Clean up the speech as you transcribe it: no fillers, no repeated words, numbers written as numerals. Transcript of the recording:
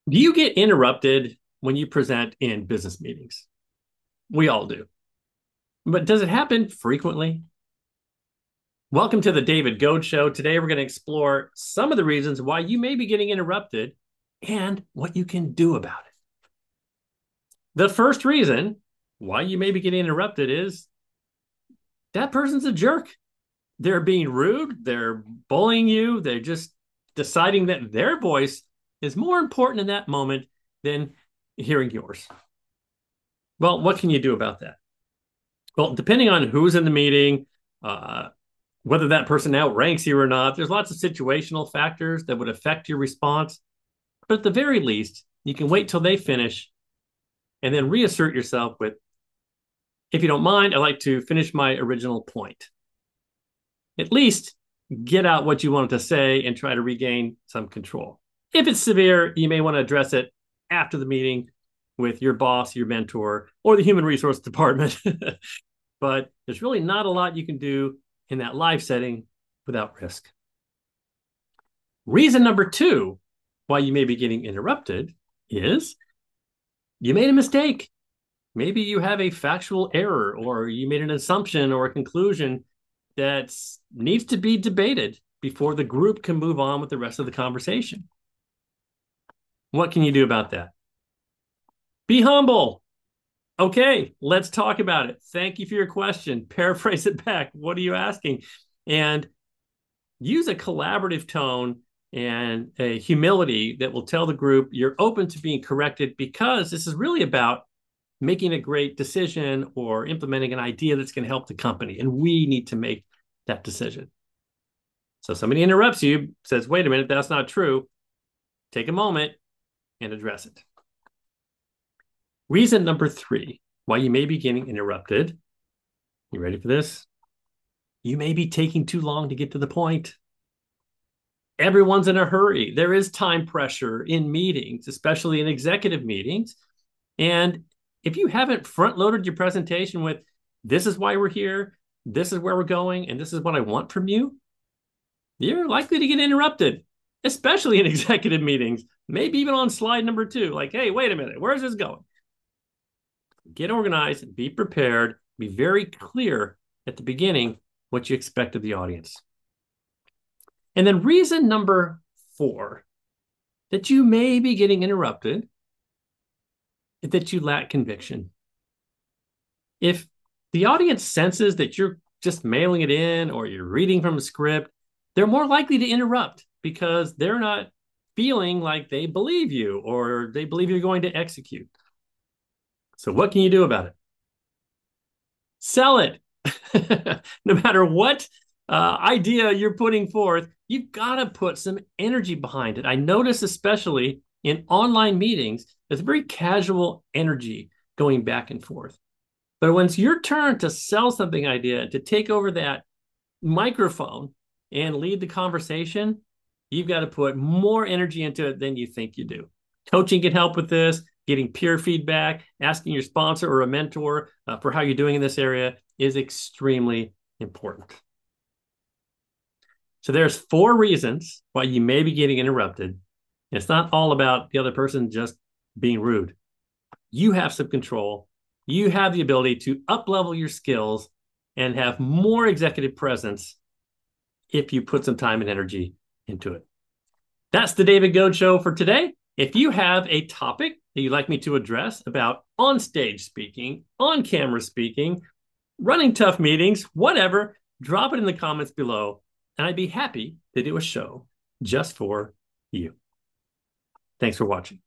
Do you get interrupted when you present in business meetings? We all do. But does it happen frequently? Welcome to the David Goad Show. Today, we're going to explore some of the reasons why you may be getting interrupted and what you can do about it. The first reason why you may be getting interrupted is that person's a jerk. They're being rude, they're bullying you, they're just deciding that their voice is more important in that moment than hearing yours. Well, what can you do about that? Well, depending on who's in the meeting, uh, whether that person outranks you or not, there's lots of situational factors that would affect your response. But at the very least, you can wait till they finish and then reassert yourself with, if you don't mind, I'd like to finish my original point. At least get out what you wanted to say and try to regain some control. If it's severe, you may want to address it after the meeting with your boss, your mentor, or the human resource department. But there's really not a lot you can do in that live setting without risk. Reason number two why you may be getting interrupted is you made a mistake. Maybe you have a factual error, or you made an assumption or a conclusion that needs to be debated before the group can move on with the rest of the conversation. What can you do about that? Be humble. Okay, let's talk about it. Thank you for your question. Paraphrase it back. What are you asking? And use a collaborative tone and a humility that will tell the group you're open to being corrected, because this is really about making a great decision or implementing an idea that's going to help the company. And we need to make that decision. So somebody interrupts you, says, wait a minute, that's not true. Take a moment and address it. Reason number three why you may be getting interrupted. You ready for this? You may be taking too long to get to the point. Everyone's in a hurry. There is time pressure in meetings, especially in executive meetings. And if you haven't front loaded your presentation with, this is why we're here, this is where we're going, and this is what I want from you, you're likely to get interrupted, especially in executive meetings, maybe even on slide number two. Like, hey, wait a minute, where's this going? Get organized, be prepared, be very clear at the beginning what you expect of the audience. And then reason number four that you may be getting interrupted is that you lack conviction. If the audience senses that you're just mailing it in or you're reading from a script, they're more likely to interrupt because they're not feeling like they believe you or they believe you're going to execute. So what can you do about it? Sell it. No matter what idea you're putting forth, you've got to put some energy behind it. I notice especially in online meetings, there's a very casual energy going back and forth. But when it's your turn to sell something idea, to take over that microphone and lead the conversation, you've got to put more energy into it than you think you do. Coaching can help with this. Getting peer feedback, asking your sponsor or a mentor for how you're doing in this area is extremely important. So there's four reasons why you may be getting interrupted. It's not all about the other person just being rude. You have some control. You have the ability to up-level your skills and have more executive presence if you put some time and energy into it. That's the David Goad Show for today. If you have a topic that you'd like me to address about on-stage speaking, on-camera speaking, running tough meetings, whatever, drop it in the comments below, and I'd be happy to do a show just for you. Thanks for watching.